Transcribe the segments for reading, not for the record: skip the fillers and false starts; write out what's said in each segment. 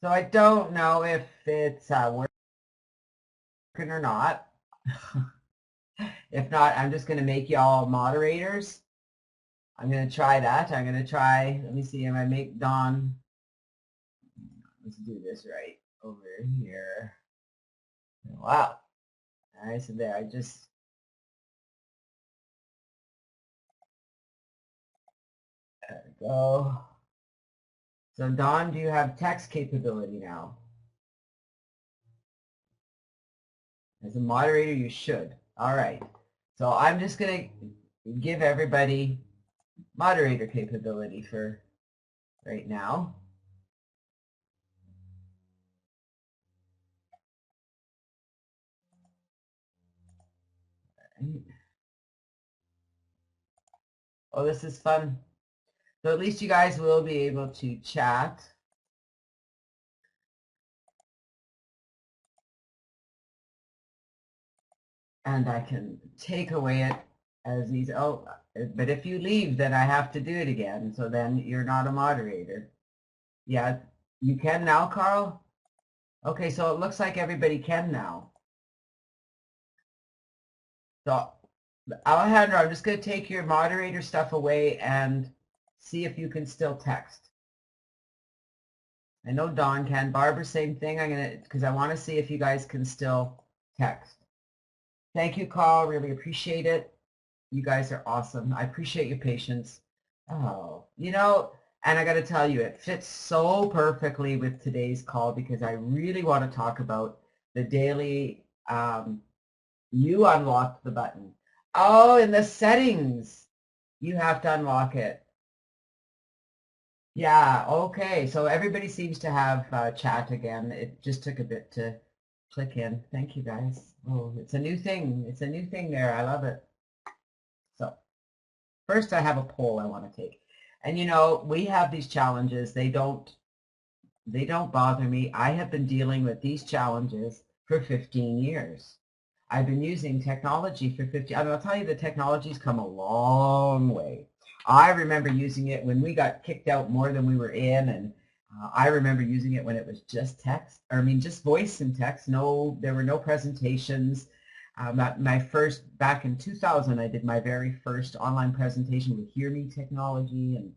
So I don't know if it's working or not. If not, I'm just going to make y'all moderators. I'm going to try that. I'm going to try, let me see, if I make Dawn, let's do this right over here. Wow. All right, so there, there we go. So Dawn, do you have text capability now? As a moderator, you should. All right. So I'm just going to give everybody moderator capability for right now. Oh, this is fun. So at least you guys will be able to chat. And I can take away it as these, oh, but if you leave, then I have to do it again. So then you're not a moderator. Yeah, you can now, Carl? Okay, so it looks like everybody can now. So Alejandro, I'm just going to take your moderator stuff away and see if you can still text. I know Dawn can. Barbara, same thing. I'm going to, because I want to see if you guys can still text. Thank you, Carl. Really appreciate it. You guys are awesome. I appreciate your patience. Oh, you know, and I got to tell you, it fits so perfectly with today's call because I really want to talk about the daily, you unlocked the button. Oh, in the settings, you have to unlock it. Yeah, okay. So everybody seems to have chat again. It just took a bit to click in. Thank you, guys. Oh, it's a new thing. It's a new thing there. I love it. So first I have a poll I want to take. And you know, we have these challenges. They don't bother me. I have been dealing with these challenges for 15 years. I've been using technology for 50. I'll tell you, the technology's come a long way. I remember using it when we got kicked out more than we were in, and I remember using it when it was just text, or I mean just voice and text. No, there were no presentations. My first, back in 2000, I did my very first online presentation with Hear Me technology, and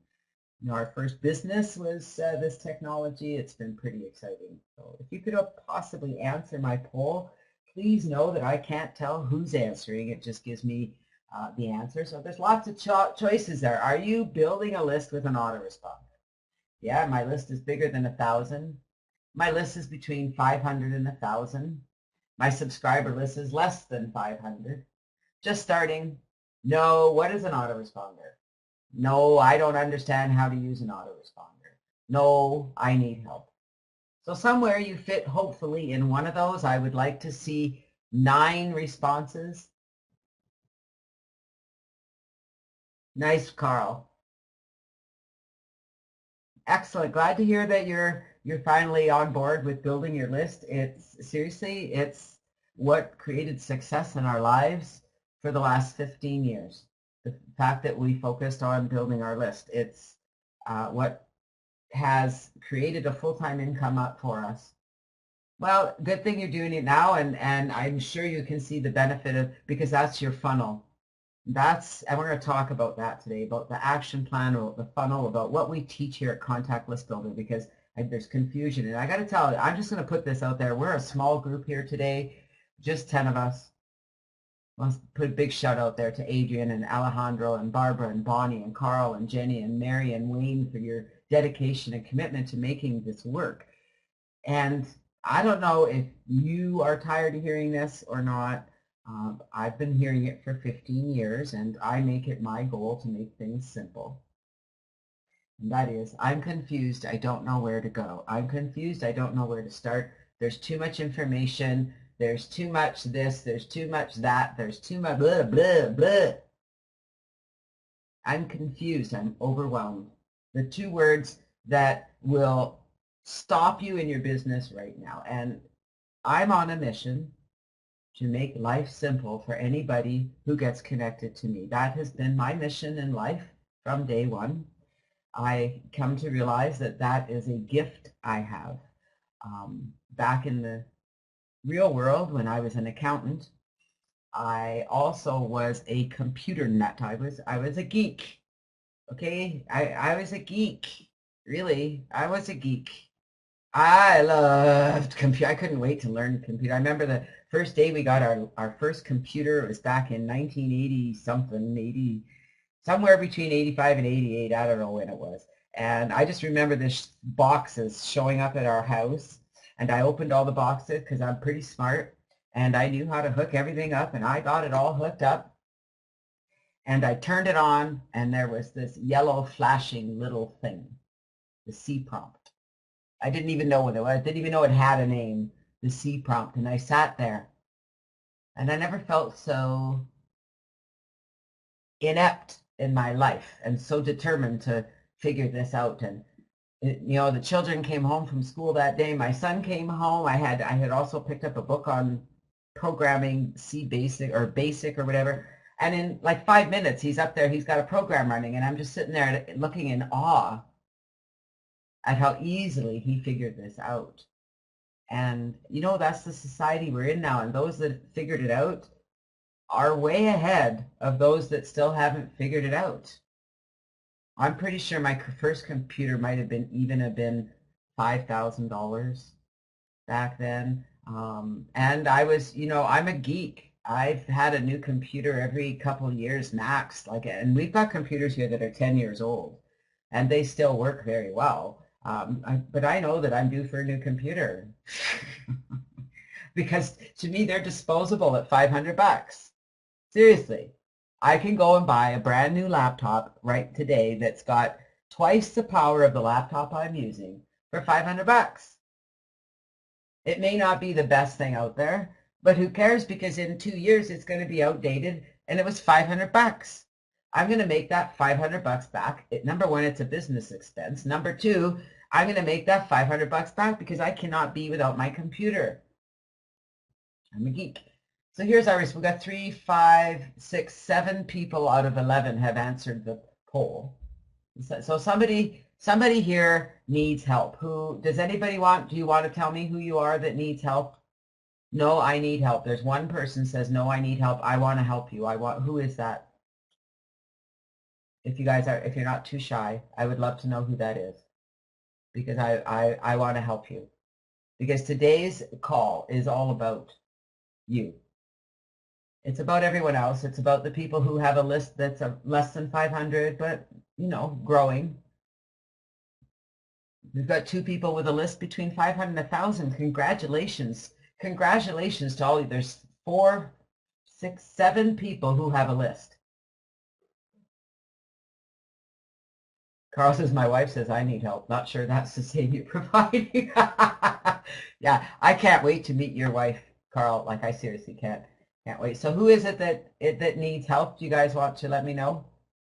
you know, our first business was this technology. It's been pretty exciting. So if you could possibly answer my poll, please know that I can't tell who's answering. It just gives me the answer. So there's lots of choices there. Are you building a list with an autoresponder? Yeah, my list is bigger than 1,000. My list is between 500 and 1,000. My subscriber list is less than 500. Just starting. No, what is an autoresponder? No, I don't understand how to use an autoresponder. No, I need help. So somewhere you fit hopefully in one of those. I would like to see 9 responses. Nice, Carl. Excellent. Glad to hear that you're finally on board with building your list. It's seriously, it's what created success in our lives for the last 15 years. The fact that we focused on building our list. It's what has created a full-time income up for us. Well, good thing you're doing it now, and I'm sure you can see the benefit of, because that's your funnel. And we're going to talk about that today, about the action plan, or the funnel, about what we teach here at Contact List Builder, because there's confusion. And I got to tell you, I'm just going to put this out there. We're a small group here today, just 10 of us. Let's put a big shout out there to Adrian and Alejandro and Barbara and Bonnie and Carl and Jenny and Mary and Wayne for your dedication and commitment to making this work. And I don't know if you are tired of hearing this or not. I've been hearing it for 15 years, and I make it my goal to make things simple. And that is, I'm confused. I don't know where to go. I'm confused. I don't know where to start. There's too much information. There's too much this. There's too much that. There's too much blah, blah, blah. I'm confused. I'm overwhelmed. The 2 words that will stop you in your business right now. And I'm on a mission to make life simple for anybody who gets connected to me. That has been my mission in life from day one. I come to realize that that is a gift I have. Back in the real world, when I was an accountant, I also was a computer nut. I was a geek. Okay, I was a geek. Really, I was a geek. I loved computer. I couldn't wait to learn computer. I remember the first day we got our first computer. It was back in 1980 something, 80, somewhere between 85 and 88. I don't know when it was. And I just remember this boxes showing up at our house. And I opened all the boxes because I'm pretty smart. And I knew how to hook everything up. And I got it all hooked up. And I turned it on. And there was this yellow flashing little thing, the C prompt. I didn't even know what it was. I didn't even know it had a name, the C prompt. And I sat there. And I never felt so inept in my life and so determined to figure this out. And the children came home from school that day. My son came home. I had also picked up a book on programming, C basic or whatever. And in like 5 minutes, he's up there. He's got a program running, and I'm just sitting there looking in awe at how easily he figured this out. And that's the society we're in now. And those that figured it out are way ahead of those that still haven't figured it out. I'm pretty sure my first computer might have been $5,000 back then. And I was, I'm a geek. I've had a new computer every couple of years max. And we've got computers here that are 10 years old, and they still work very well. But I know that I'm due for a new computer because to me they're disposable at $500. Seriously, I can go and buy a brand new laptop right today that's got twice the power of the laptop I'm using for $500. It may not be the best thing out there, but who cares, because in 2 years it's going to be outdated, and it was $500. I'm going to make that $500 back. Number one, it's a business expense. Number two, I'm going to make that $500 back because I cannot be without my computer. I'm a geek. So here's our risk. We've got 3, 5, 6, 7 people out of 11 have answered the poll. So somebody here needs help. Do you want to tell me who you are that needs help? No, I need help. There's one person says, no, I need help. I want to help you. Who is that? If you're not too shy, I would love to know who that is, because I want to help you. Because today's call is all about you. It's about everyone else. It's about the people who have a list that's less than 500, but, growing. We've got 2 people with a list between 500 and 1,000. Congratulations. Congratulations to all of you. There's 4, 6, 7 people who have a list. Carl says, my wife says I need help. Not sure that's the same you're providing. Yeah, I can't wait to meet your wife, Carl. Like, I seriously can't wait. So who is it that needs help? Do you guys want to let me know?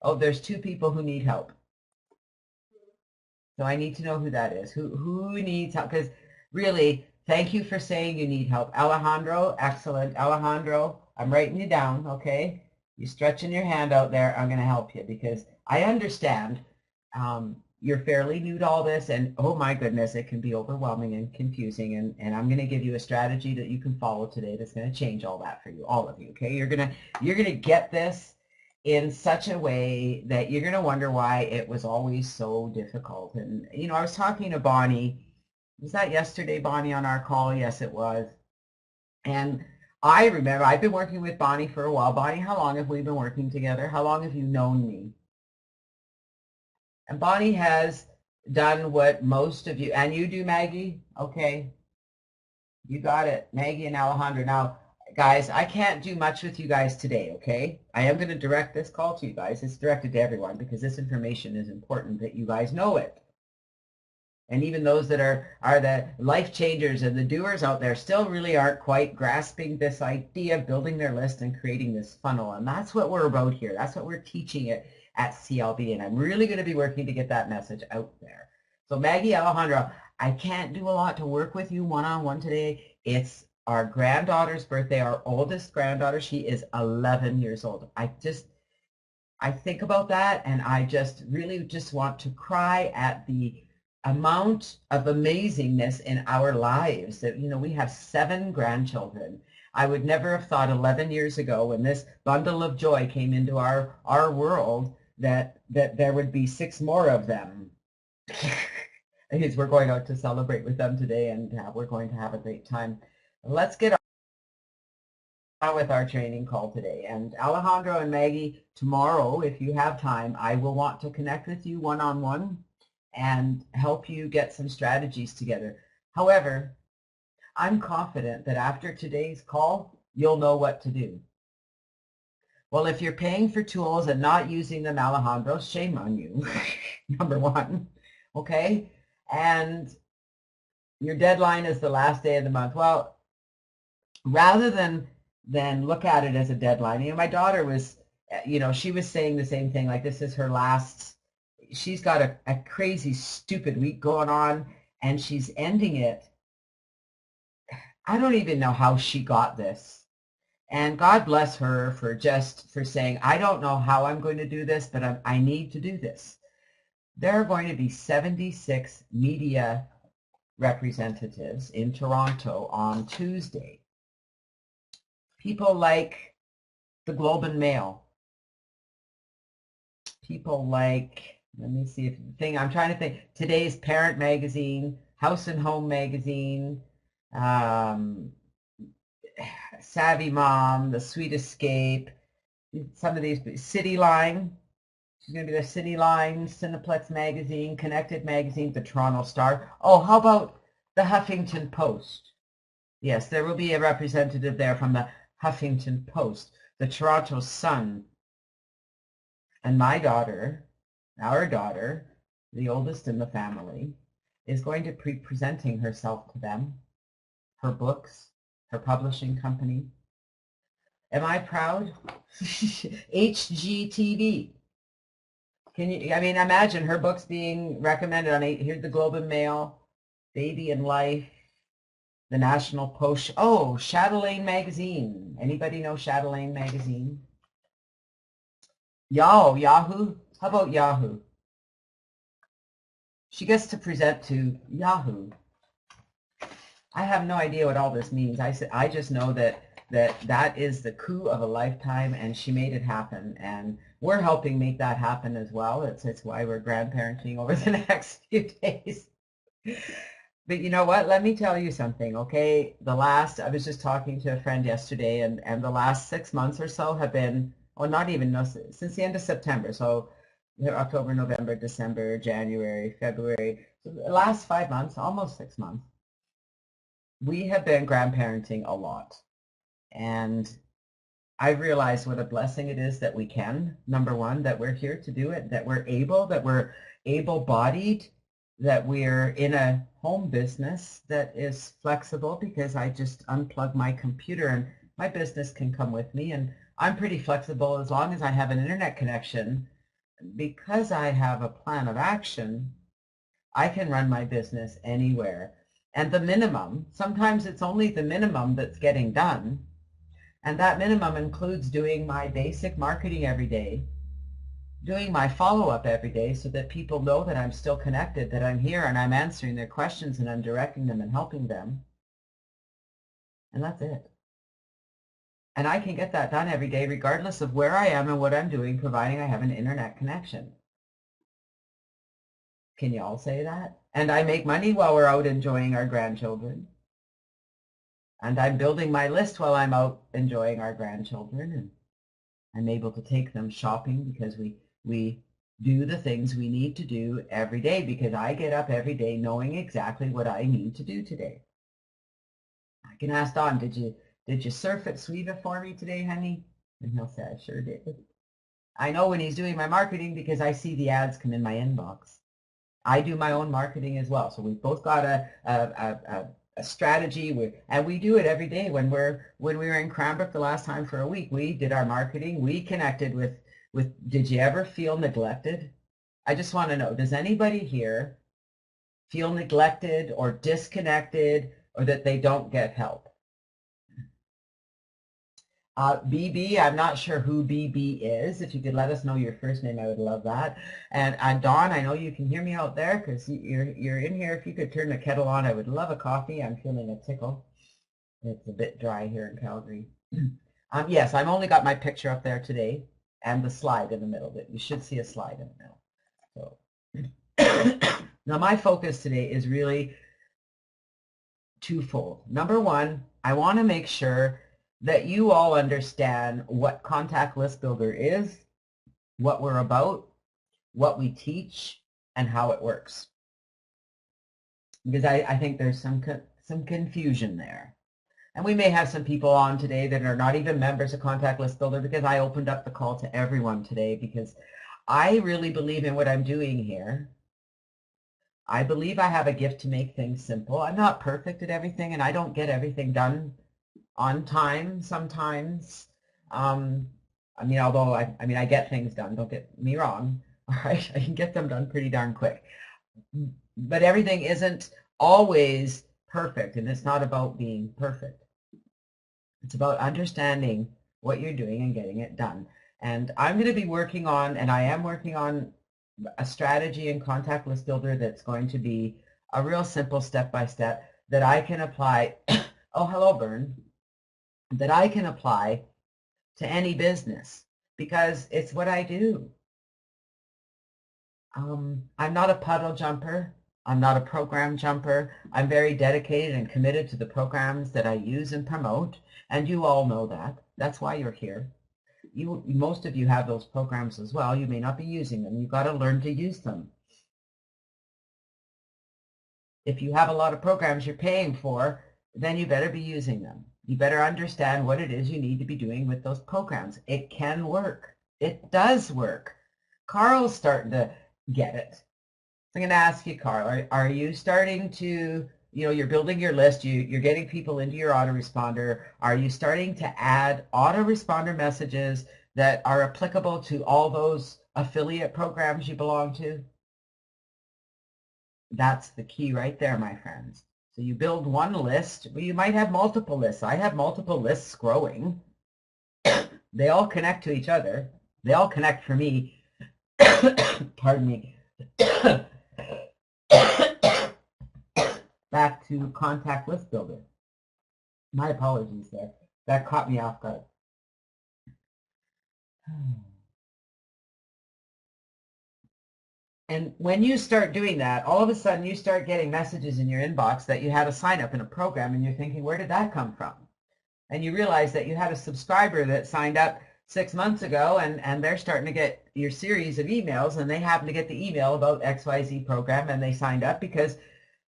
Oh, there's 2 people who need help. So I need to know who that is. Who needs help? Because really, thank you for saying you need help. Alejandro, excellent. Alejandro, I'm writing you down, okay? You're stretching your hand out there. I'm going to help you because I understand you're fairly new to all this, and oh my goodness, it can be overwhelming and confusing, and I'm going to give you a strategy that you can follow today that's going to change all that for you, all of you, okay? You're going to get this in such a way that you're going to wonder why it was always so difficult. And, I was talking to Bonnie. Was that yesterday, Bonnie, on our call? Yes, it was. And I remember I've been working with Bonnie for a while. Bonnie, how long have we been working together? How long have you known me? And Bonnie has done what most of you, and you do, Maggie? Okay. You got it, Maggie and Alejandro. Now, guys, I can't do much with you guys today, okay? I am going to direct this call to you guys. It's directed to everyone because this information is important that you guys know it. And even those that are the life changers and the doers out there still really aren't quite grasping this idea of building their list and creating this funnel. And that's what we're about here. That's what we're teaching it at CLB. And I'm really going to be working to get that message out there. So Maggie, Alejandro, I can't do a lot to work with you one-on-one today. It's our granddaughter's birthday, our oldest granddaughter. She is 11 years old. I think about that, and I just really just want to cry at the amount of amazingness in our lives that, you know, we have 7 grandchildren. I would never have thought 11 years ago when this bundle of joy came into our world that there would be 6 more of them. Because we're going out to celebrate with them today, and we're going to have a great time. Let's get on with our training call today. And Alejandro and Maggie, tomorrow, if you have time, I will want to connect with you one-on-one and help you get some strategies together. However, I'm confident that after today's call, you'll know what to do. Well, if you're paying for tools and not using them, Alejandro, shame on you, number one, okay? And your deadline is the last day of the month. Well, rather than look at it as a deadline, you know, my daughter was, you know, she was saying the same thing, like this is her last, she's got a crazy, stupid week going on, and she's ending it. I don't even know how she got this. And God bless her for saying, I don't know how I'm going to do this, but I need to do this. There are going to be 76 media representatives in Toronto on Tuesday. People like the Globe and Mail. People like, let me see if the thing, I'm trying to think, today's Parent Magazine, House and Home Magazine, Savvy Mom, The Sweet Escape, some of these, City Line, she's going to be the City Line, Cineplex Magazine, Connected Magazine, the Toronto Star. Oh, how about the Huffington Post? Yes, there will be a representative there from the Huffington Post, the Toronto Sun, and my daughter, our daughter, the oldest in the family, is going to be presenting herself to them, her books, her publishing company. Am I proud? HGTV. Can you, I mean, imagine her books being recommended on, here's the Globe and Mail, Baby and Life, the National Post. Oh, Chatelaine Magazine. Anybody know Chatelaine Magazine? Yahoo? How about Yahoo? She gets to present to Yahoo. I have no idea what all this means. I just know that is the coup of a lifetime, and she made it happen, and we're helping make that happen as well. It's why we're grandparenting over the next few days. But you know what? Let me tell you something, okay? I was just talking to a friend yesterday, and the last 6 months or so have been, well, not even, no, since the end of September. So October, November, December, January, February. So the last 5 months, almost 6 months, we have been grandparenting a lot. And I've realized what a blessing it is that we can, number one, that we're here to do it, that we're able-bodied, that we're in a home business that is flexible, because I just unplug my computer and my business can come with me, and I'm pretty flexible as long as I have an internet connection. Because I have a plan of action, I can run my business anywhere. And the minimum, sometimes it's only the minimum that's getting done, and that minimum includes doing my basic marketing every day, doing my follow-up every day so that people know that I'm still connected, that I'm here and I'm answering their questions and I'm directing them and helping them. And that's it. And I can get that done every day regardless of where I am and what I'm doing, providing I have an internet connection. Can you all say that? And I make money while we're out enjoying our grandchildren. And I'm building my list while I'm out enjoying our grandchildren. And I'm able to take them shopping because we do the things we need to do every day, because I get up every day knowing exactly what I need to do today. I can ask Don, did you surf at Suiva for me today, honey? And he'll say, I sure did. I know when he's doing my marketing because I see the ads come in my inbox. I do my own marketing as well. So we've both got a strategy, and we do it every day. When we were in Cranbrook the last time for a week, we did our marketing. We connected with, did you ever feel neglected? I just want to know, does anybody here feel neglected or disconnected, or that they don't get help? BB, I'm not sure who BB is. If you could let us know your first name, I would love that. And Dawn, I know you can hear me out there because you're in here. If you could turn the kettle on, I would love a coffee. I'm feeling a tickle. It's a bit dry here in Calgary. Yes, I've only got my picture up there today and the slide in the middle. But you should see a slide in the middle. So now my focus today is really twofold. Number one, I want to make sure that you all understand what Contact List Builder is, what we're about, what we teach, and how it works. Because I think there's some confusion there. And we may have some people on today that are not even members of Contact List Builder, because I opened up the call to everyone today because I really believe in what I'm doing here. I believe I have a gift to make things simple. I'm not perfect at everything, and I don't get everything done on time sometimes. I mean, although I get things done, don't get me wrong. All right, I can get them done pretty darn quick. But everything isn't always perfect, and it's not about being perfect. It's about understanding what you're doing and getting it done. And I'm going to be working on, and I am working on, a strategy in Contact List Builder that's going to be a real simple step-by-step that I can apply. Oh, hello, Bern. That I can apply to any business because it's what I do. I'm not a puddle jumper. I'm not a program jumper. I'm very dedicated and committed to the programs that I use and promote, and you all know that. That's why you're here. Most of you have those programs as well. You may not be using them. You've got to learn to use them. If you have a lot of programs you're paying for, then you better be using them. You better understand what it is you need to be doing with those programs. It can work. It does work. Carl's starting to get it. I'm going to ask you, Carl, are you starting to, you're building your list, you're getting people into your autoresponder. Are you starting to add autoresponder messages that are applicable to all those affiliate programs you belong to? That's the key right there, my friends. So you build one list. Well, you might have multiple lists. I have multiple lists growing. They all connect to each other. They all connect for me. Pardon me. Back to Contact List Builder. My apologies there. That caught me off guard. And when you start doing that, all of a sudden you start getting messages in your inbox that you had a sign up in a program, and you're thinking, where did that come from? And you realize that you had a subscriber that signed up 6 months ago, and they're starting to get your series of emails, and they happen to get the email about XYZ program, and they signed up because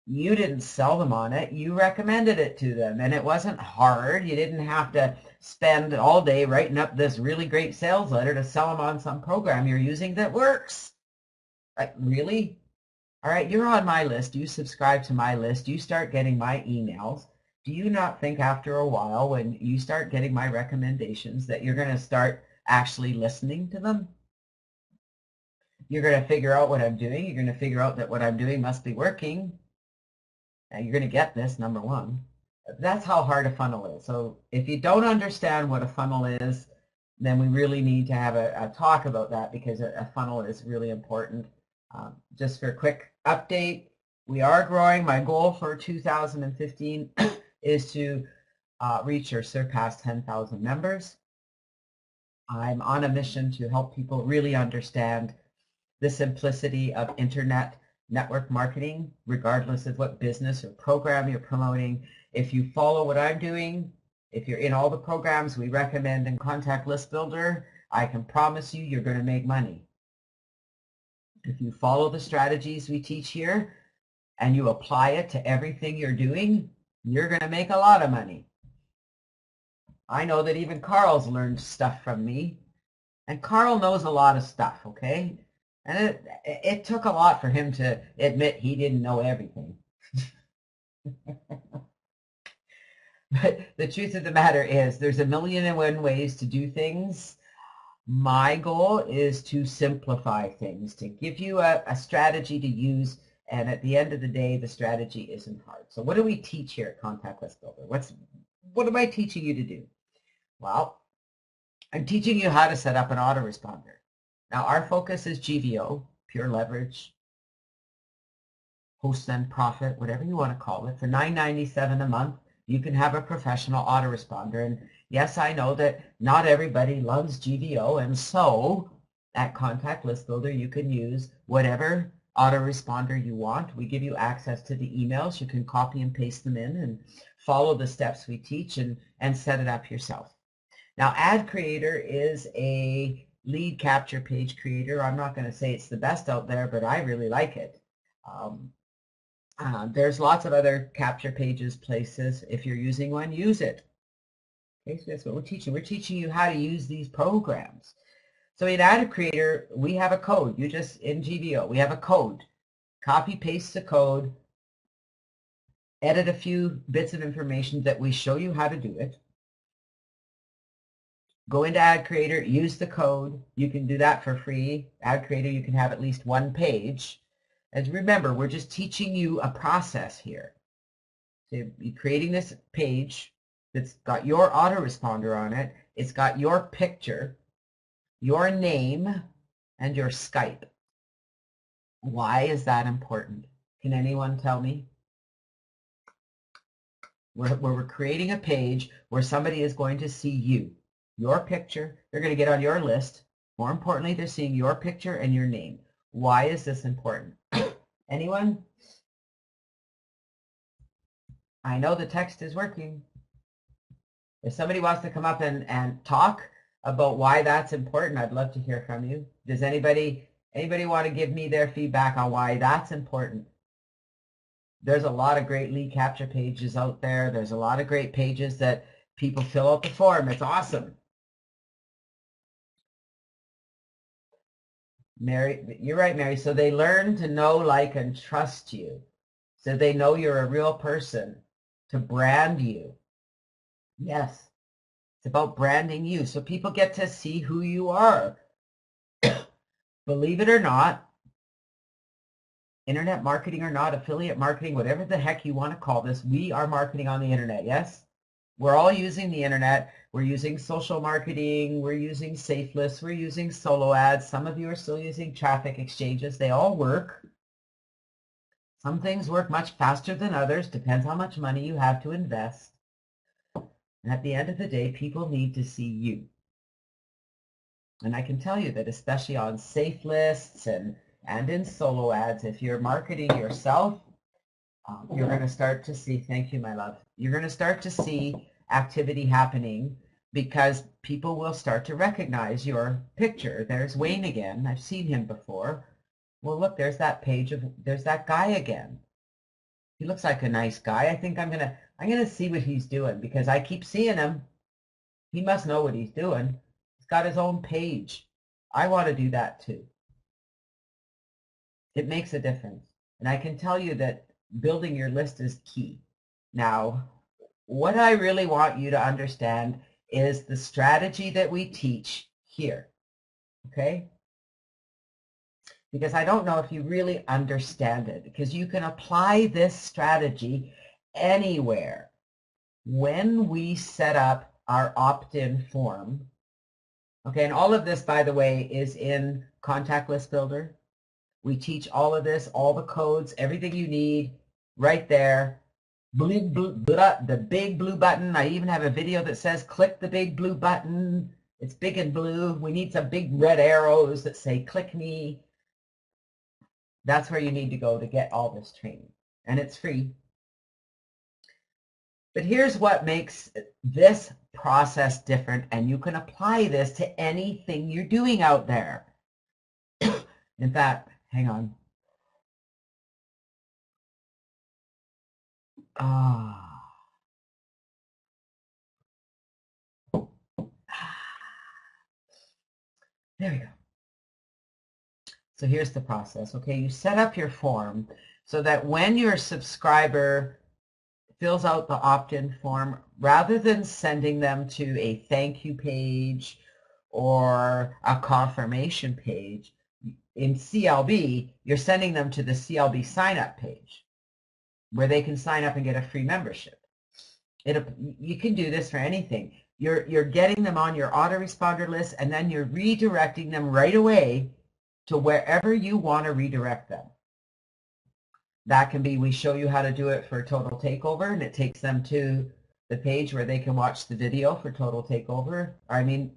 you didn't sell them on it. You recommended it to them, and it wasn't hard. You didn't have to spend all day writing up this really great sales letter to sell them on some program you're using that works. Like, really? All right, you're on my list. You subscribe to my list. You start getting my emails. Do you not think after a while, when you start getting my recommendations, that you're going to start actually listening to them? You're going to figure out what I'm doing. You're going to figure out that what I'm doing must be working. And you're going to get this, number one. That's how hard a funnel is. So if you don't understand what a funnel is, then we really need to have a talk about that, because a funnel is really important. Just for a quick update, we are growing. My goal for 2015 is to reach or surpass 10,000 members. I'm on a mission to help people really understand the simplicity of internet network marketing, regardless of what business or program you're promoting. If you follow what I'm doing, if you're in all the programs we recommend in Contact List Builder, I can promise you you're going to make money. If you follow the strategies we teach here and you apply it to everything you're doing, you're going to make a lot of money. I know that even Carl's learned stuff from me, and Carl knows a lot of stuff, okay? And it took a lot for him to admit he didn't know everything. But the truth of the matter is there's 1,000,001 ways to do things. My goal is to simplify things, to give you a strategy to use, and at the end of the day, the strategy isn't hard. So what do we teach here at Contact List Builder? What am I teaching you to do? Well, I'm teaching you how to set up an autoresponder. Now, our focus is GVO, pure leverage, host and profit, whatever you want to call it. For $9.97 a month, you can have a professional autoresponder. And yes, I know that not everybody loves GVO, and so at Contact List Builder, you can use whatever autoresponder you want. We give you access to the emails. You can copy and paste them in and follow the steps we teach and set it up yourself. Now, Ad Creator is a lead capture page creator. I'm not going to say it's the best out there, but I really like it. There's lots of other capture pages places. If you're using one, use it. Okay, so that's what we're teaching. We're teaching you how to use these programs. So in Ad Creator, we have a code. You just, in GVO, we have a code. Copy, paste the code, edit a few bits of information that we show you how to do it. Go into Ad Creator, use the code. You can do that for free. Ad Creator, you can have at least one page. And remember, we're just teaching you a process here. So you're creating this page that's got your autoresponder on it. It's got your picture, your name, and your Skype. Why is that important? Can anyone tell me? We're creating a page where somebody is going to see you, your picture. They're going to get on your list. More importantly, they're seeing your picture and your name. Why is this important? Anyone? I know the text is working. If somebody wants to come up and talk about why that's important, I'd love to hear from you. Does anybody want to give me their feedback on why that's important? There's a lot of great lead capture pages out there. There's a lot of great pages that people fill out the form. It's awesome. Mary, you're right, Mary. So they learn to know, like, and trust you. So they know you're a real person, to brand you. Yes, it's about branding you. So people get to see who you are. Believe it or not, internet marketing or not, affiliate marketing, whatever the heck you want to call this, we are marketing on the internet, yes? We're all using the internet. We're using social marketing. We're using safe lists. We're using solo ads. Some of you are still using traffic exchanges. They all work. Some things work much faster than others. Depends how much money you have to invest. And at the end of the day, people need to see you. And I can tell you that especially on safe lists and in solo ads, if you're marketing yourself, you're going to start to see, thank you, my love, you're going to start to see activity happening because people will start to recognize your picture. There's Wayne again. I've seen him before. Well, look, there's that page of, there's that guy again. He looks like a nice guy. I think I'm going to see what he's doing because I keep seeing him. He must know what he's doing. He's got his own page. I want to do that too. It makes a difference. And I can tell you that building your list is key. Now, what I really want you to understand is the strategy that we teach here, okay? Because I don't know if you really understand it, because you can apply this strategy anywhere. When we set up our opt-in form, okay, and all of this, by the way, is in Contact List Builder. We teach all of this, all the codes, everything you need right there. The big blue button. I even have a video that says click the big blue button. It's big and blue. We need some big red arrows that say click me. That's where you need to go to get all this training. And it's free. But here's what makes this process different, and you can apply this to anything you're doing out there. In fact, hang on. There we go. So here's the process, okay? You set up your form so that when your subscriber fills out the opt-in form, rather than sending them to a thank you page or a confirmation page, in CLB, you're sending them to the CLB sign-up page where they can sign up and get a free membership. You can do this for anything. You're getting them on your autoresponder list, and then you're redirecting them right away to wherever you want to redirect them. That can be, we show you how to do it for Total Takeover, and it takes them to the page where they can watch the video for Total Takeover. I mean,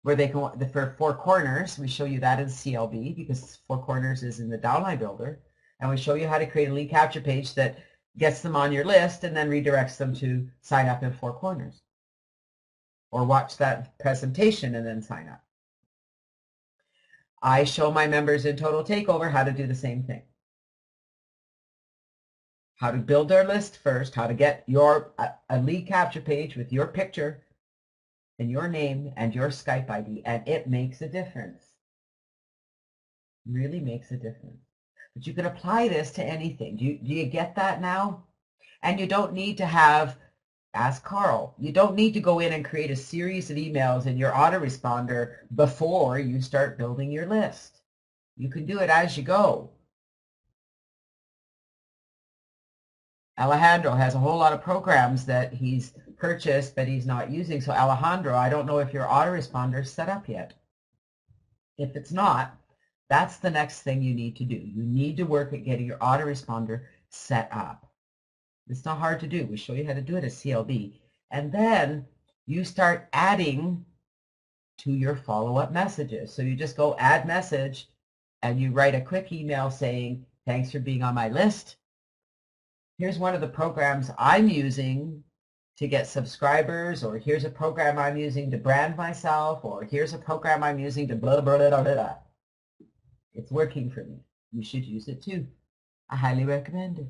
where they can, for Four Corners, we show you that in CLB because Four Corners is in the downline builder. And we show you how to create a lead capture page that gets them on your list and then redirects them to sign up in Four Corners. Or watch that presentation and then sign up. I show my members in Total Takeover how to do the same thing. How to build their list first, how to get a lead capture page with your picture and your name and your Skype ID, and it makes a difference. Really makes a difference. But you can apply this to anything. Do you get that now? And you don't need to have, ask Carl, you don't need to go in and create a series of emails in your autoresponder before you start building your list. You can do it as you go. Alejandro has a whole lot of programs that he's purchased but he's not using. So Alejandro, I don't know if your autoresponder is set up yet. If it's not, that's the next thing you need to do. You need to work at getting your autoresponder set up. It's not hard to do. We show you how to do it at CLB. And then you start adding to your follow-up messages. So you just go add message and you write a quick email saying, thanks for being on my list. Here's one of the programs I'm using to get subscribers, or here's a program I'm using to brand myself, or here's a program I'm using to blah, blah, blah, blah, blah. It's working for me. You should use it too. I highly recommend it.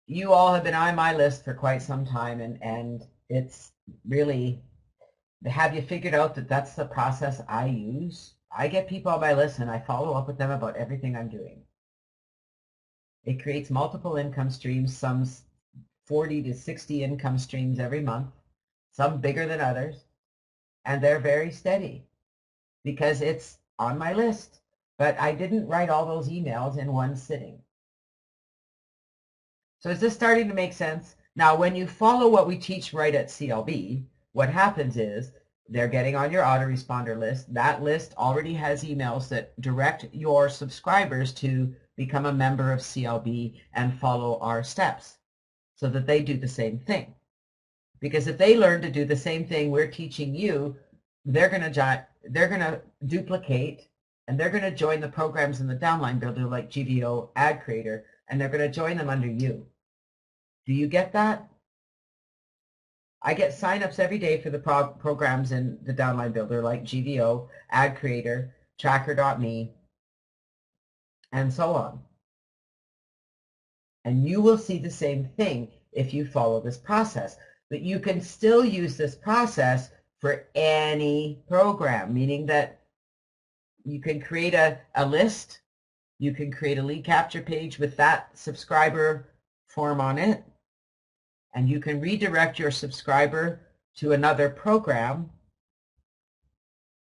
You all have been on my list for quite some time, and it's really, have you figured out that that's the process I use? I get people on my list and I follow up with them about everything I'm doing. It creates multiple income streams, some 40 to 60 income streams every month, some bigger than others, and they're very steady because it's on my list. But I didn't write all those emails in one sitting. So is this starting to make sense? Now, when you follow what we teach right at CLB, what happens is they're getting on your autoresponder list. That list already has emails that direct your subscribers to become a member of CLB and follow our steps so that they do the same thing. Because if they learn to do the same thing we're teaching you, they're going to duplicate, and they're going to join the programs in the downline builder like GVO, Ad Creator, and they're going to join them under you. Do you get that? I get signups every day for the programs in the downline builder like GVO, Ad Creator, Tracker.me, and so on. And you will see the same thing if you follow this process. But you can still use this process for any program, meaning that you can create a list, you can create a lead capture page with that subscriber form on it, and you can redirect your subscriber to another program.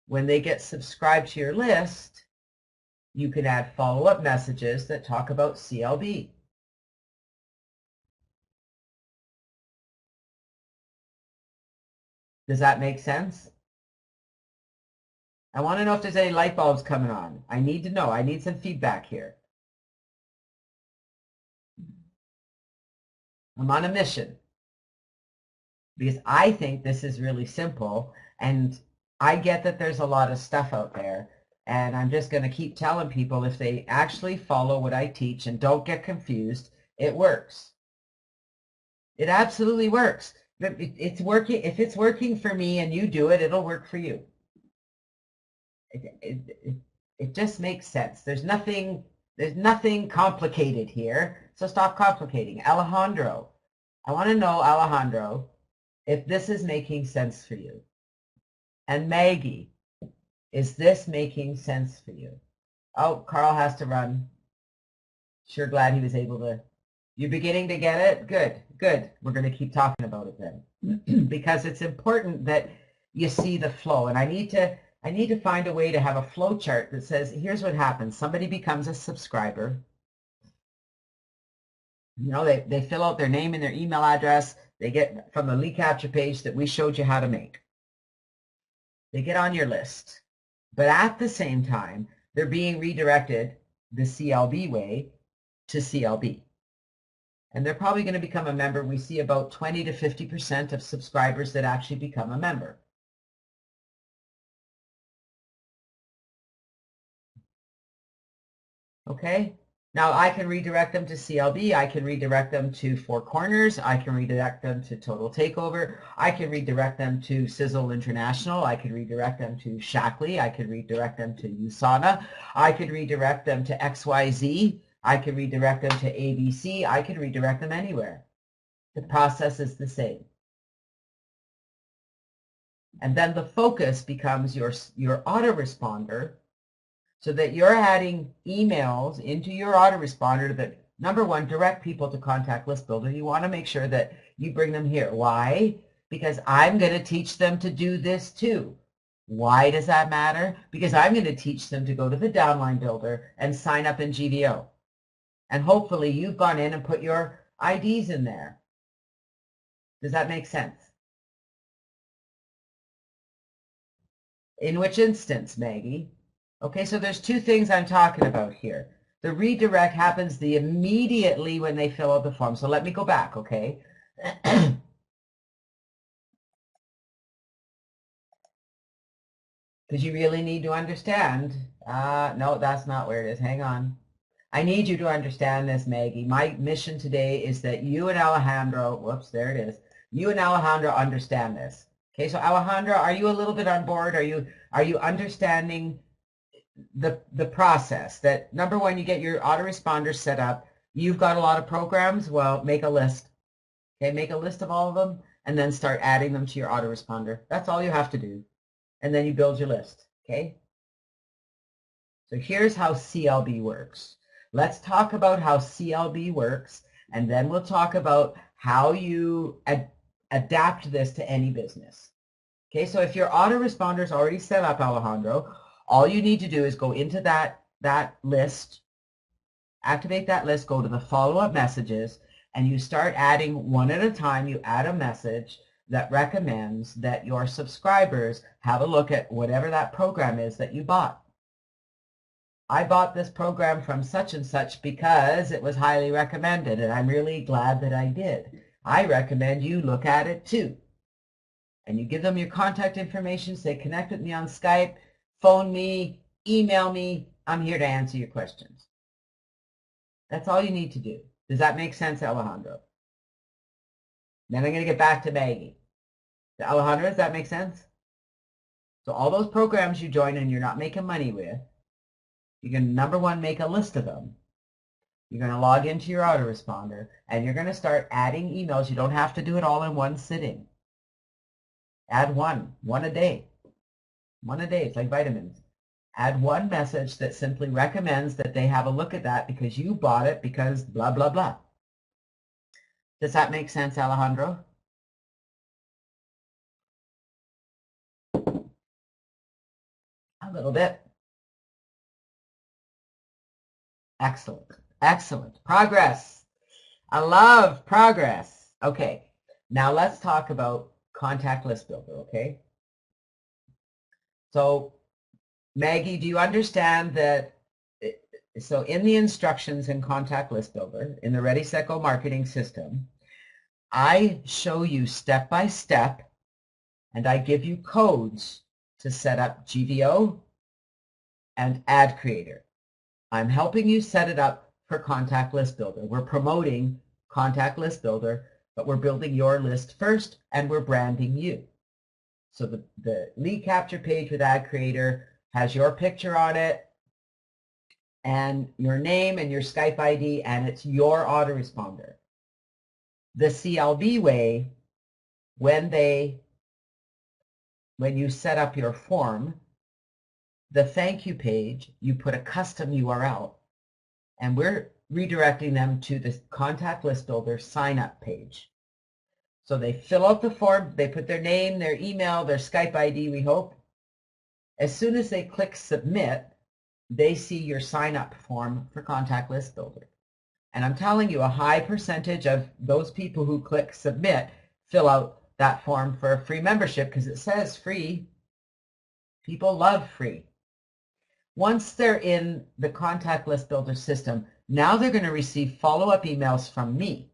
When they get subscribed to your list, you can add follow-up messages that talk about CLB. Does that make sense? I want to know if there's any light bulbs coming on. I need to know. I need some feedback here. I'm on a mission because I think this is really simple, and I get that there's a lot of stuff out there, and I'm just going to keep telling people if they actually follow what I teach and don't get confused, it works. It absolutely works. It's working. If it's working for me and you do it, it'll work for you. It just makes sense. There's nothing complicated here, so stop complicating. Alejandro, I want to know, Alejandro, if this is making sense for you. And Maggie, is this making sense for you? Oh, Carl has to run. Sure glad he was able to. You're beginning to get it? Good, good. We're going to keep talking about it then. Because it's important that you see the flow. And I need to find a way to have a flow chart that says, here's what happens. Somebody becomes a subscriber. You know, they fill out their name and their email address. They get from the lead capture page that we showed you how to make. They get on your list. But at the same time, they're being redirected the CLB way to CLB. And they're probably going to become a member. We see about 20 to 50% of subscribers that actually become a member. Okay? Now I can redirect them to CLB. I can redirect them to Four Corners. I can redirect them to Total Takeover. I can redirect them to Sizzle International. I can redirect them to Shackley. I could redirect them to USANA. I could redirect them to XYZ. I could redirect them to ABC. I could redirect them anywhere. The process is the same. And then the focus becomes your autoresponder, so that you're adding emails into your autoresponder that, number one, direct people to Contact List Builder. You want to make sure that you bring them here. Why? Because I'm going to teach them to do this too. Why does that matter? Because I'm going to teach them to go to the downline builder and sign up in GVO. And hopefully you've gone in and put your IDs in there. Does that make sense? In which instance, Maggie? Okay, so there's two things I'm talking about here. The redirect happens immediately when they fill out the form. So let me go back, okay? Because you really need to understand. No, that's not where it is. Hang on. I need you to understand this, Maggie. My mission today is that you and Alejandro, whoops, there it is. You and Alejandro understand this. Okay, so Alejandro, are you a little bit on board? Are you understanding the process? That number one, you get your autoresponders set up. You've got a lot of programs. Well, make a list. Okay, make a list of all of them and then start adding them to your autoresponder. That's all you have to do. And then you build your list. Okay. So here's how CLB works. Let's talk about how CLB works, and then we'll talk about how you adapt this to any business. Okay, so if your autoresponder is already set up, Alejandro, all you need to do is go into that list, activate that list, go to the follow-up messages, and you start adding one at a time. You add a message that recommends that your subscribers have a look at whatever that program is that you bought. I bought this program from such and such because it was highly recommended, and I'm really glad that I did. I recommend you look at it too. And you give them your contact information, say connect with me on Skype, phone me, email me. I'm here to answer your questions. That's all you need to do. Does that make sense, Alejandro? Then I'm going to get back to Maggie. Alejandro, does that make sense? So all those programs you join and you're not making money with, you're going to, number one, make a list of them. You're going to log into your autoresponder, and you're going to start adding emails. You don't have to do it all in one sitting. Add one a day. One a day. It's like vitamins. Add one message that simply recommends that they have a look at that because you bought it because blah, blah, blah. Does that make sense, Alejandro? A little bit. Excellent. Excellent. Progress. I love progress. Okay. Now let's talk about Contact List Builder, okay? So, Maggie, do you understand that? So in the instructions in Contact List Builder, in the Ready, Set, Go marketing system, I show you step by step, and I give you codes to set up GVO and Ad Creator. I'm helping you set it up for Contact List Builder. We're promoting Contact List Builder, but we're building your list first, and we're branding you. So the lead capture page with Ad Creator has your picture on it and your name and your Skype ID, and it's your autoresponder. The CLB way, when you set up your form, the thank you page, you put a custom URL, and we're redirecting them to the Contact List Builder sign up page. So they fill out the form, they put their name, their email, their Skype ID, we hope. As soon as they click submit, they see your sign up form for Contact List Builder. And I'm telling you, a high percentage of those people who click submit fill out that form for a free membership because it says free. People love free. Once they're in the Contact List Builder system, now they're going to receive follow-up emails from me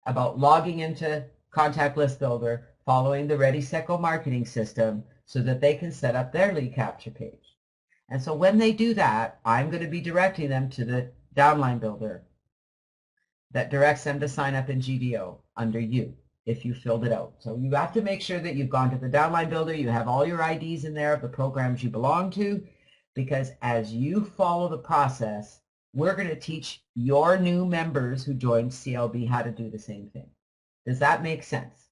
about logging into Contact List Builder, following the Ready, Set, Go marketing system so that they can set up their lead capture page. And so when they do that, I'm going to be directing them to the downline builder that directs them to sign up in GDO under you if you filled it out. So you have to make sure that you've gone to the downline builder, you have all your IDs in there of the programs you belong to, because as you follow the process, we're going to teach your new members who joined CLB how to do the same thing. Does that make sense?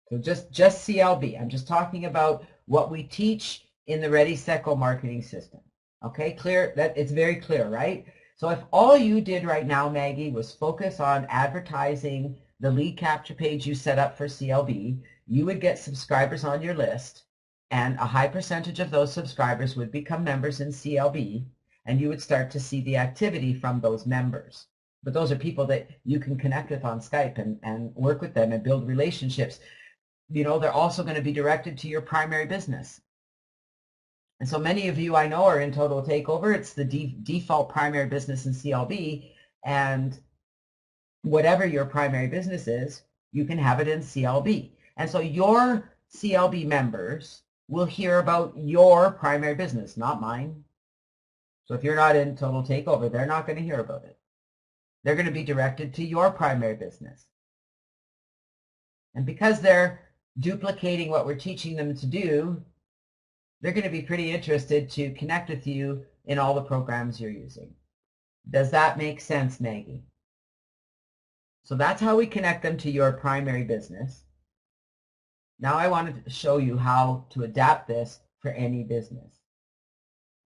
So just CLB. I'm just talking about what we teach in the Ready, Set, Go marketing system. Okay, clear? That it's very clear, right? So if all you did right now, Maggie, was focus on advertising the lead capture page you set up for CLB, you would get subscribers on your list, and a high percentage of those subscribers would become members in CLB, and you would start to see the activity from those members. But those are people that you can connect with on Skype and work with them and build relationships. You know, they're also going to be directed to your primary business. And so many of you I know are in Total Takeover. It's the default primary business in CLB, and whatever your primary business is, you can have it in CLB. And so your CLB members will hear about your primary business, not mine. So if you're not in Total Takeover, they're not going to hear about it. They're going to be directed to your primary business. And because they're duplicating what we're teaching them to do, they're going to be pretty interested to connect with you in all the programs you're using. Does that make sense, Maggie? So that's how we connect them to your primary business. Now I wanted to show you how to adapt this for any business.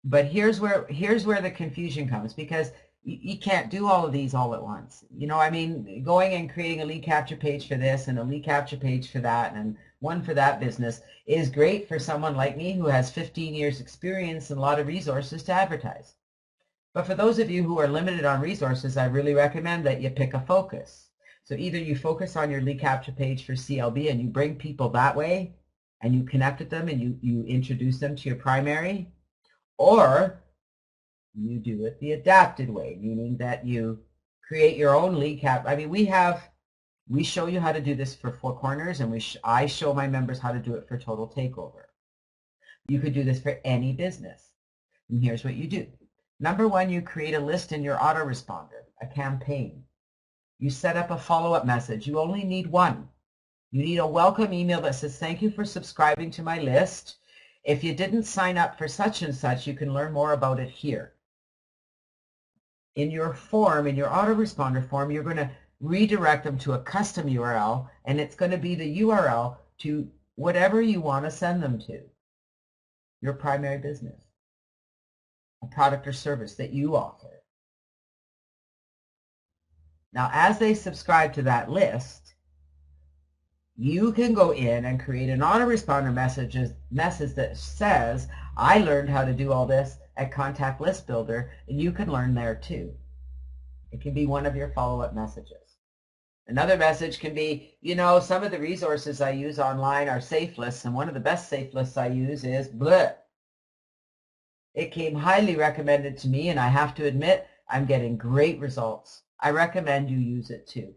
But here's where the confusion comes, because you can't do all of these all at once. You know, I mean, going and creating a lead capture page for this and a lead capture page for that and one for that business is great for someone like me who has 15 years experience and a lot of resources to advertise. But for those of you who are limited on resources, I really recommend that you pick a focus. So either you focus on your lead capture page for CLB and you bring people that way and you connect with them and you introduce them to your primary, or you do it the adapted way, meaning that you create your own lead cap. I mean, we show you how to do this for Four Corners, and I show my members how to do it for Total Takeover. You could do this for any business. And here's what you do. Number one, you create a list in your autoresponder, a campaign. You set up a follow-up message. You only need one. You need a welcome email that says, thank you for subscribing to my list. If you didn't sign up for such and such, you can learn more about it here. In your form, in your autoresponder form, you're going to redirect them to a custom URL, and it's going to be the URL to whatever you want to send them to, your primary business, a product or service that you offer. Now, as they subscribe to that list, you can go in and create an autoresponder message that says, I learned how to do all this at Contact List Builder, and you can learn there too. It can be one of your follow-up messages. Another message can be, you know, some of the resources I use online are safe lists, and one of the best safe lists I use is blah. It came highly recommended to me, and I have to admit, I'm getting great results. I recommend you use it too.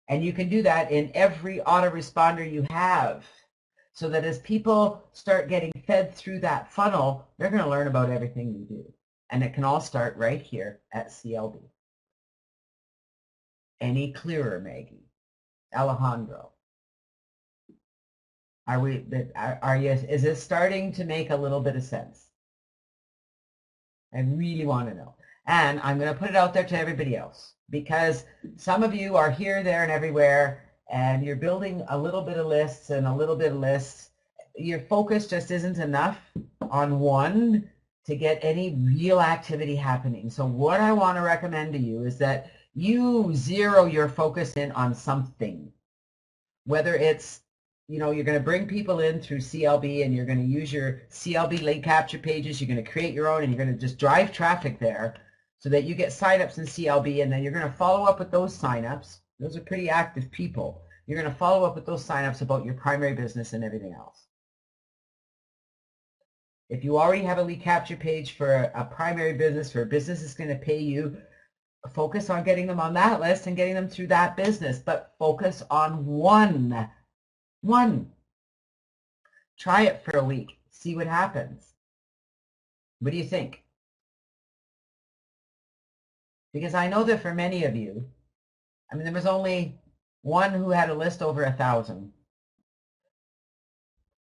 And you can do that in every autoresponder you have, so that as people start getting fed through that funnel, they're going to learn about everything you do. And it can all start right here at CLB. Any clearer, Maggie? Alejandro? Is it starting to make a little bit of sense? I really want to know. And I'm going to put it out there to everybody else, because some of you are here, there, and everywhere, and you're building a little bit of lists and a little bit of lists. Your focus just isn't enough on one to get any real activity happening. So what I want to recommend to you is that you zero your focus in on something, whether it's, you know, you're going to bring people in through CLB and you're going to use your CLB lead capture pages, you're going to create your own, and you're going to just drive traffic there. so that you get signups in CLB, and then you're going to follow up with those signups. Those are pretty active people. You're going to follow up with those signups about your primary business and everything else. If you already have a lead capture page for a primary business, for a business that's going to pay you, focus on getting them on that list and getting them through that business, but focus on one. Try it for a week. See what happens. What do you think? Because I know that for many of you, I mean, there was only one who had a list over 1,000.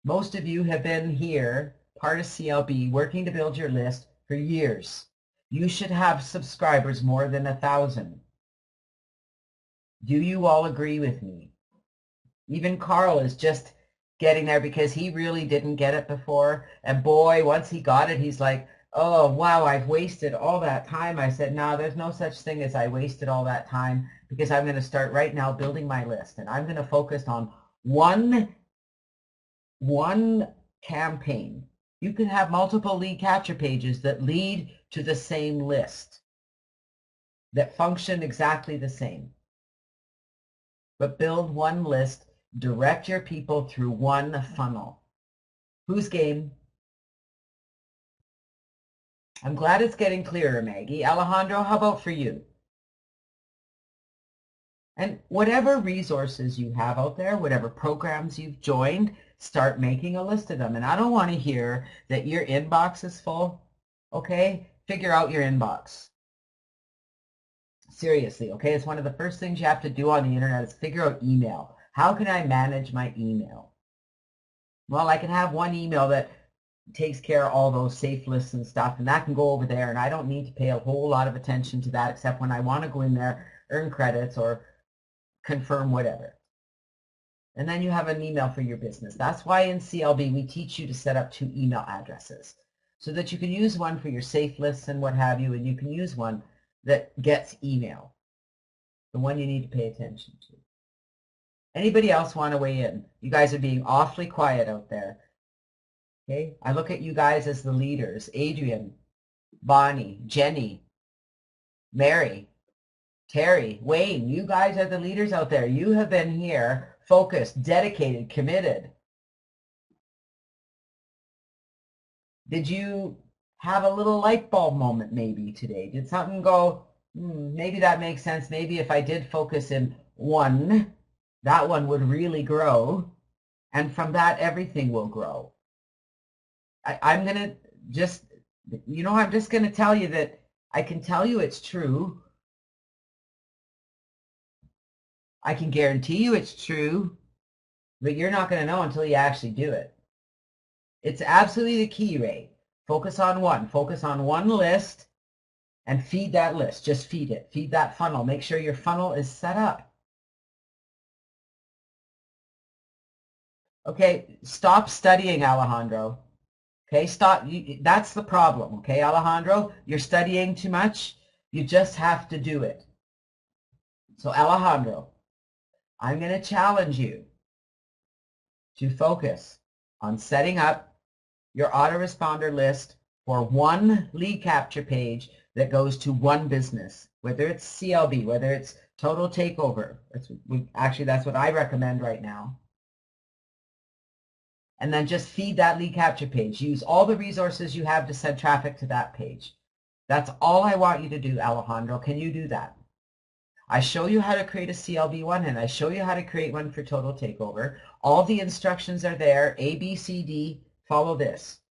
Most of you have been here, part of CLB, working to build your list for years. You should have subscribers more than 1,000. Do you all agree with me? Even Carl is just getting there because he really didn't get it before. And boy, once he got it, he's like, oh, wow, I've wasted all that time. I said, no, there's no such thing as I wasted all that time, because I'm going to start right now building my list. And I'm going to focus on one campaign. You can have multiple lead capture pages that lead to the same list, that function exactly the same. But build one list, direct your people through one funnel. Who's game? I'm glad it's getting clearer, Maggie. Alejandro, how about for you? And whatever resources you have out there, whatever programs you've joined, start making a list of them. And I don't want to hear that your inbox is full. Okay? Figure out your inbox. Seriously, okay? It's one of the first things you have to do on the internet is figure out email. How can I manage my email? Well, I can have one email that takes care of all those safe lists and stuff, and that can go over there, and I don't need to pay a whole lot of attention to that except when I want to go in there, earn credits, or confirm whatever. And then you have an email for your business. That's why in CLB we teach you to set up 2 email addresses so that you can use one for your safe lists and what have you, and you can use one that gets email, the one you need to pay attention to. Anybody else want to weigh in? You guys are being awfully quiet out there. Okay, I look at you guys as the leaders. Adrian, Bonnie, Jenny, Mary, Terry, Wayne, you guys are the leaders out there. You have been here, focused, dedicated, committed. Did you have a little light bulb moment maybe today? Did something go, maybe that makes sense. Maybe if I did focus in one, that one would really grow. And from that, everything will grow. I'm going to just, I'm just going to tell you that I can tell you it's true. I can guarantee you it's true, but you're not going to know until you actually do it. It's absolutely the key, Ray. Focus on one. Focus on one list and feed that list. Just feed it. Feed that funnel. Make sure your funnel is set up. Okay, stop studying, Alejandro. Okay, stop. That's the problem. Okay, Alejandro, you're studying too much. You just have to do it. So Alejandro, I'm going to challenge you to focus on setting up your autoresponder list for one lead capture page that goes to one business, whether it's CLB, whether it's Total Takeover. Actually, that's what I recommend right now. And then just feed that lead capture page. Use all the resources you have to send traffic to that page. That's all I want you to do, Alejandro. Can you do that? I show you how to create a CLB one, and I show you how to create one for Total Takeover. All the instructions are there, A, B, C, D. Follow this.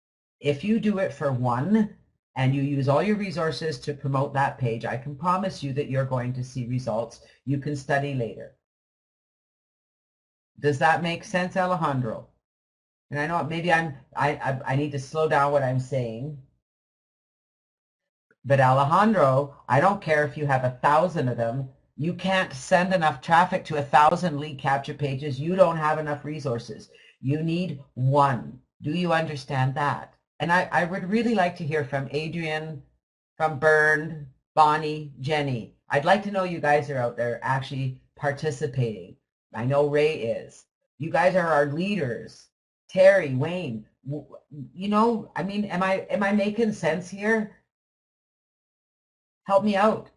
If you do it for one, and you use all your resources to promote that page, I can promise you that you're going to see results. You can study later. Does that make sense, Alejandro? And I know maybe I need to slow down what I'm saying. But Alejandro, I don't care if you have 1,000 of them. You can't send enough traffic to 1,000 lead capture pages. You don't have enough resources. You need one. Do you understand that? And I would really like to hear from Adrian, from Bernd, Bonnie, Jenny. I'd like to know you guys are out there actually participating. I know Ray is. You guys are our leaders. Terry, Wayne, I mean, am I making sense here? Help me out.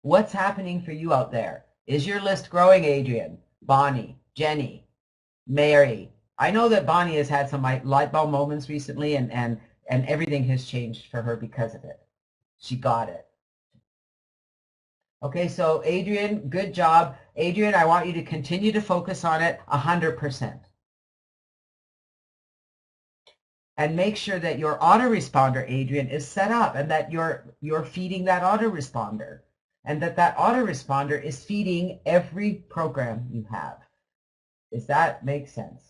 What's happening for you out there? Is your list growing, Adrian, Bonnie, Jenny, Mary? I know that Bonnie has had some light bulb moments recently, and everything has changed for her because of it. She got it. Okay, so Adrian, good job. Adrian, I want you to continue to focus on it 100%. And make sure that your autoresponder, Adrian, is set up and that you're feeding that autoresponder and that autoresponder is feeding every program you have. Does that make sense?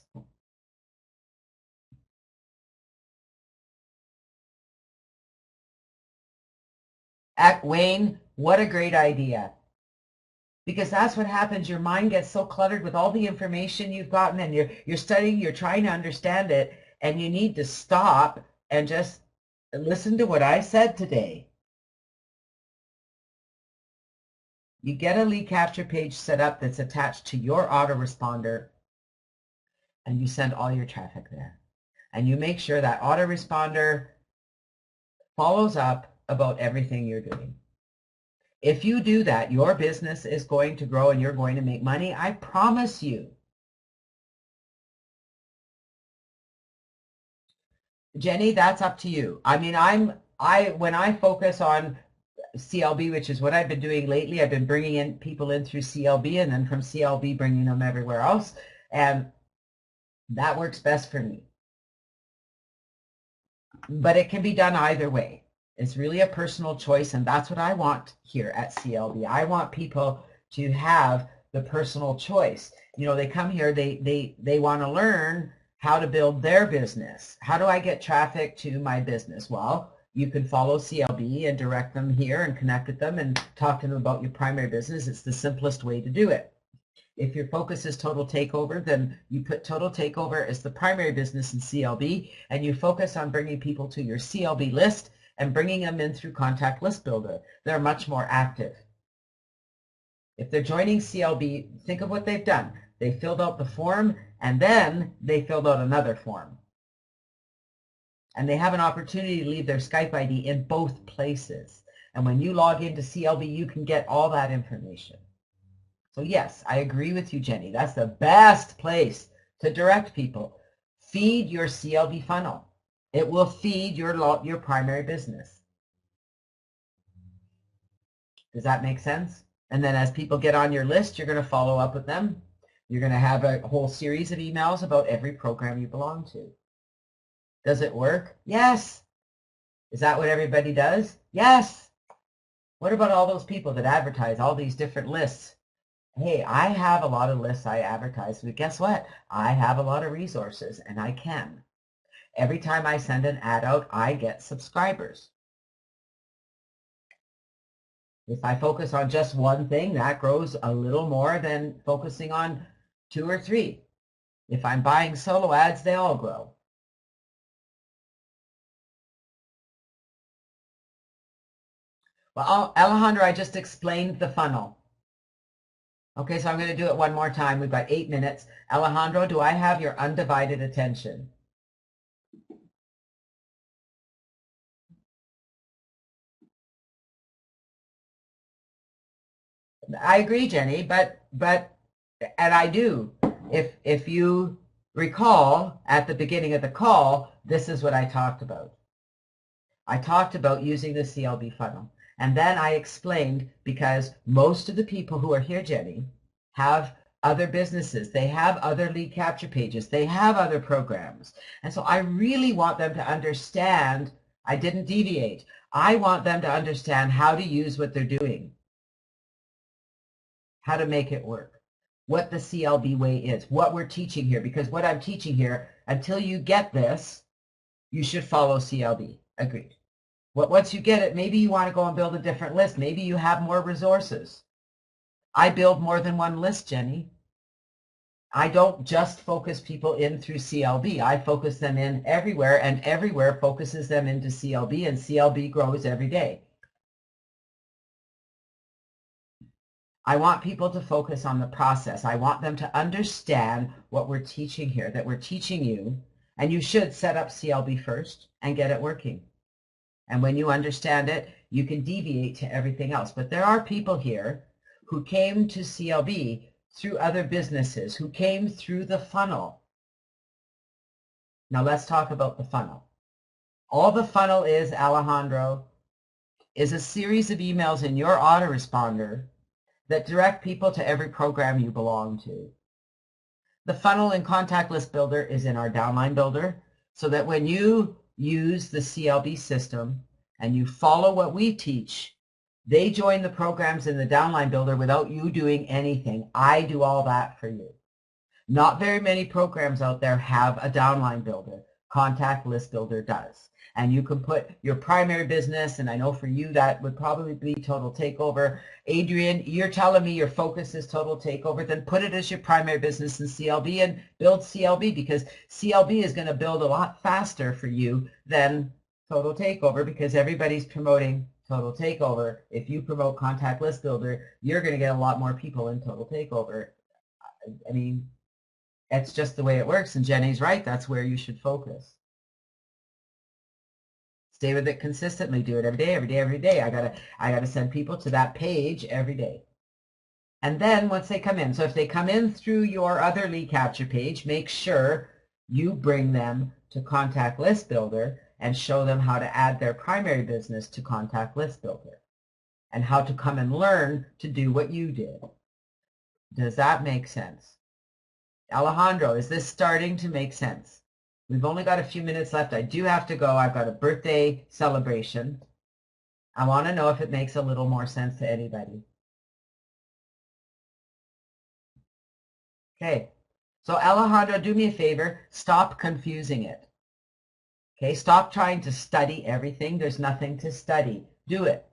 Wayne, what a great idea. Because that's what happens. Your mind gets so cluttered with all the information you've gotten and you're studying, you're trying to understand it, and you need to stop and just listen to what I said today. You get a lead capture page set up that's attached to your autoresponder, and you send all your traffic there. And you make sure that autoresponder follows up about everything you're doing. If you do that, your business is going to grow and you're going to make money. I promise you. Jenny, that's up to you. I mean, when I focus on CLB, which is what I've been doing lately, I've been bringing in people in through CLB and then from CLB bringing them everywhere else. And that works best for me. But it can be done either way. It's really a personal choice, and that's what I want here at CLB. I want people to have the personal choice. You know, they come here, they want to learn how to build their business. How do I get traffic to my business? Well, you can follow CLB and direct them here and connect with them and talk to them about your primary business. It's the simplest way to do it. If your focus is total takeover, then you put total takeover as the primary business in CLB, and you focus on bringing people to your CLB list and bringing them in through Contact List Builder. They're much more active. If they're joining CLB, think of what they've done. They filled out the form, and then they filled out another form. And they have an opportunity to leave their Skype ID in both places. And when you log into CLB, you can get all that information. So yes, I agree with you, Jenny. That's the best place to direct people. Feed your CLB funnel. It will feed your primary business. Does that make sense? And then as people get on your list, you're going to follow up with them. You're going to have a whole series of emails about every program you belong to. Does it work? Yes. Is that what everybody does? Yes. What about all those people that advertise all these different lists? Hey, I have a lot of lists I advertise, but guess what? I have a lot of resources, and I can. Every time I send an ad out, I get subscribers. If I focus on just one thing, that grows a little more than focusing on 2 or 3. If I'm buying solo ads, they all grow. Well, Alejandro, I just explained the funnel. Okay, so I'm going to do it one more time. We've got 8 minutes. Alejandro, do I have your undivided attention? I agree, Jenny, but and I do. If you recall at the beginning of the call, this is what I talked about. I talked about using the CLB funnel. And then I explained, because most of the people who are here, Jenny, have other businesses. They have other lead capture pages. They have other programs. And so I really want them to understand, I didn't deviate. I want them to understand how to use what they're doing, how to make it work, what the CLB way is, what we're teaching here. Because what I'm teaching here, until you get this, you should follow CLB. Agreed. Once you get it, maybe you want to go and build a different list. Maybe you have more resources. I build more than one list, Jenny. I don't just focus people in through CLB. I focus them in everywhere, and everywhere focuses them into CLB, and CLB grows every day. I want people to focus on the process. I want them to understand what we're teaching here, that we're teaching you, and you should set up CLB first and get it working. And when you understand it, you can deviate to everything else. But there are people here who came to CLB through other businesses, who came through the funnel. Now let's talk about the funnel. All the funnel is, Alejandro, is a series of emails in your autoresponder that direct people to every program you belong to. The funnel in Contact List Builder is in our downline builder, so that when you use the CLB system and you follow what we teach, they join the programs in the downline builder without you doing anything. I do all that for you. Not very many programs out there have a downline builder. Contact List Builder does. And you can put your primary business, and I know for you that would probably be Total Takeover. Adrian, you're telling me your focus is Total Takeover, then put it as your primary business in CLB and build CLB, because CLB is going to build a lot faster for you than Total Takeover, because everybody's promoting Total Takeover. If you promote Contact List Builder, you're going to get a lot more people in Total Takeover. I mean, that's just the way it works, and Jenny's right. That's where you should focus. Stay with it consistently. Do it every day, every day, every day. I gotta send people to that page every day. And then once they come in, so if they come in through your other lead capture page, make sure you bring them to Contact List Builder and show them how to add their primary business to Contact List Builder and how to come and learn to do what you did. Does that make sense? Alejandro, is this starting to make sense? We've only got a few minutes left. I do have to go. I've got a birthday celebration. I want to know if it makes a little more sense to anybody. Okay. So Alejandro, do me a favor. Stop confusing it. Okay. Stop trying to study everything. There's nothing to study. Do it.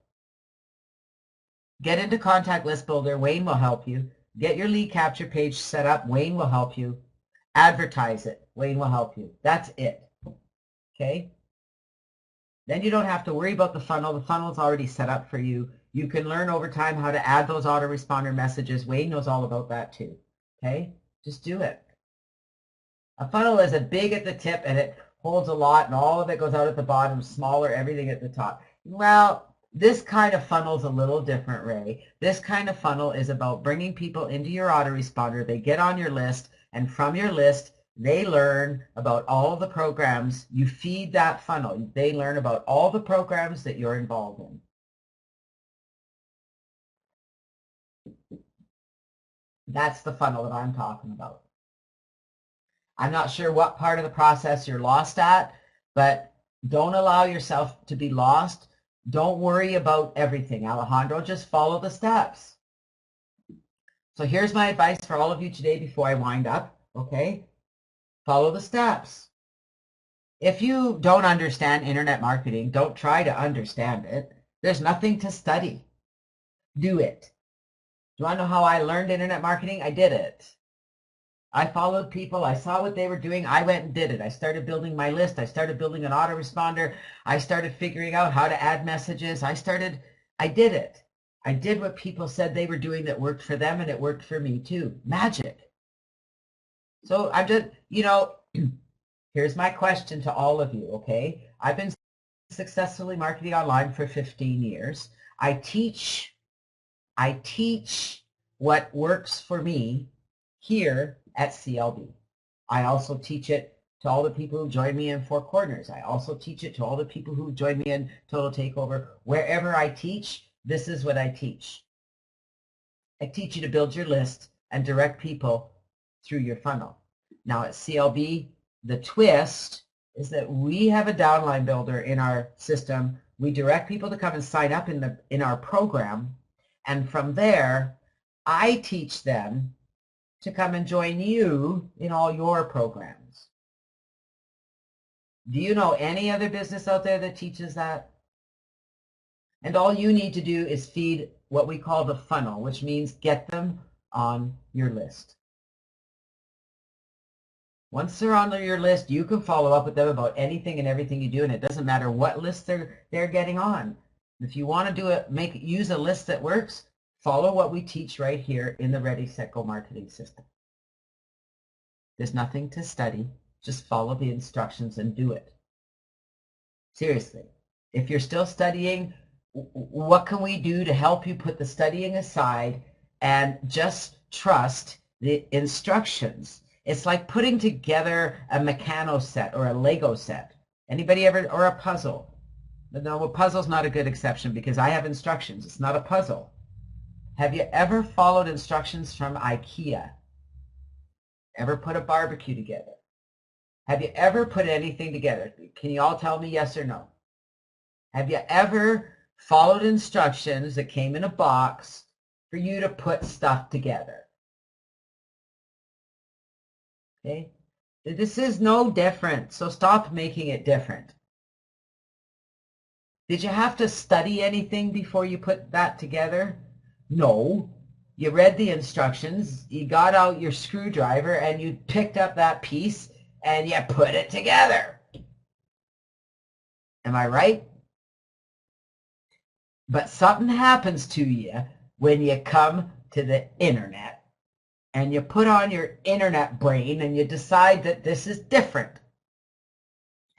Get into Contact List Builder. Wayne will help you. Get your lead capture page set up. Wayne will help you. Advertise it. Wayne will help you. That's it. Okay? Then you don't have to worry about the funnel. The funnel's already set up for you. You can learn over time how to add those autoresponder messages. Wayne knows all about that too. Okay? Just do it. A funnel is a big at the tip and it holds a lot and all of it goes out at the bottom, smaller, everything at the top. Well, this kind of funnel's a little different, Ray. This kind of funnel is about bringing people into your autoresponder. They get on your list, and from your list, they learn about all the programs. You feed that funnel. They learn about all the programs that you're involved in. That's the funnel that I'm talking about. I'm not sure what part of the process you're lost at, but don't allow yourself to be lost. Don't worry about everything, Alejandro. Just follow the steps. So here's my advice for all of you today before I wind up, okay? Follow the steps. If you don't understand internet marketing, don't try to understand it. There's nothing to study. Do it. Do you want to know how I learned internet marketing? I did it. I followed people. I saw what they were doing. I went and did it. I started building my list. I started building an autoresponder. I started figuring out how to add messages. I did it. I did what people said they were doing that worked for them, and it worked for me too. Magic. So I'm just, here's my question to all of you, okay? I've been successfully marketing online for 15 years. I teach what works for me here at CLB. I also teach it to all the people who join me in Four Corners. I also teach it to all the people who join me in Total Takeover. Wherever I teach, this is what I teach. I teach you to build your list and direct people through your funnel. Now at CLB, the twist is that we have a downline builder in our system. We direct people to come and sign up in our program, and from there, I teach them to come and join you in all your programs. Do you know any other business out there that teaches that? And all you need to do is feed what we call the funnel, which means get them on your list. Once they're on your list, you can follow up with them about anything and everything you do, and it doesn't matter what list they're getting on. If you want to use a list that works, follow what we teach right here in the Ready, Set, Go marketing system. There's nothing to study. Just follow the instructions and do it. Seriously. If you're still studying, what can we do to help you put the studying aside and just trust the instructions? It's like putting together a Meccano set or a Lego set. Anybody ever, or a puzzle? No, a puzzle's not a good exception because I have instructions. It's not a puzzle. Have you ever followed instructions from IKEA? Ever put a barbecue together? Have you ever put anything together? Can you all tell me yes or no? Have you ever followed instructions that came in a box for you to put stuff together? Okay? This is no different, so stop making it different. Did you have to study anything before you put that together? No. You read the instructions, you got out your screwdriver, and you picked up that piece, and you put it together. Am I right? But something happens to you when you come to the internet, and you put on your internet brain, and you decide that this is different.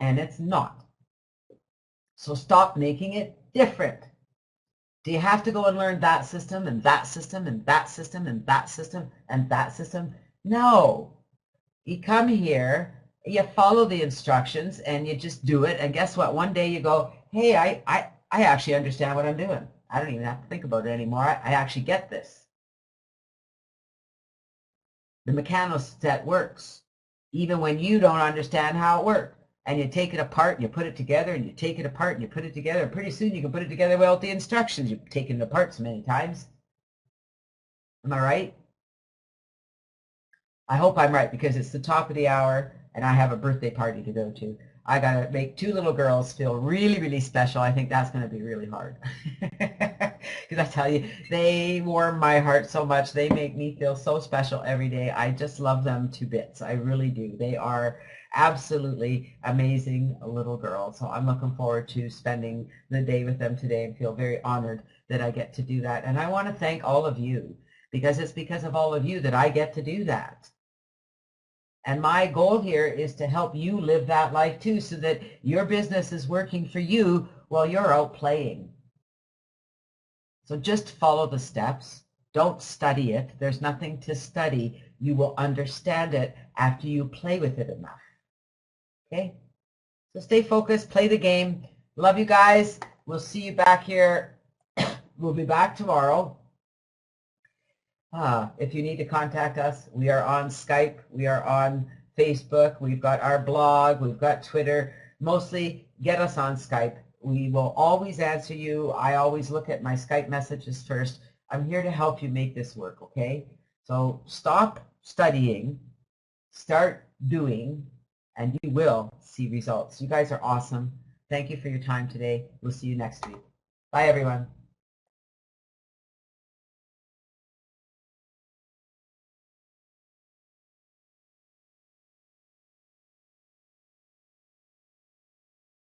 And it's not. So stop making it different. Do you have to go and learn that system and that system and that system and that system and that system? No. You come here, you follow the instructions, and you just do it. And guess what? One day you go, hey, I actually understand what I'm doing. I don't even have to think about it anymore. I actually get this. The Meccano set works, even when you don't understand how it works. And you take it apart, and you put it together, and you take it apart, and you put it together, and pretty soon you can put it together well with the instructions. You've taken it apart so many times. Am I right? I hope I'm right because it's the top of the hour, and I have a birthday party to go to. I got to make two little girls feel really, really special. I think that's going to be really hard. Because I tell you, they warm my heart so much. They make me feel so special every day. I just love them to bits. I really do. They are absolutely amazing little girls. So I'm looking forward to spending the day with them today and feel very honored that I get to do that. And I want to thank all of you because it's because of all of you that I get to do that. And my goal here is to help you live that life too so that your business is working for you while you're out playing. So just follow the steps. Don't study it. There's nothing to study. You will understand it after you play with it enough. Okay? So stay focused. Play the game. Love you guys. We'll see you back here. We'll be back tomorrow. If you need to contact us, we are on Skype, we are on Facebook, we've got our blog, we've got Twitter. Mostly get us on Skype. We will always answer you. I always look at my Skype messages first. I'm here to help you make this work, okay? So stop studying, start doing, and you will see results. You guys are awesome. Thank you for your time today. We'll see you next week. Bye, everyone.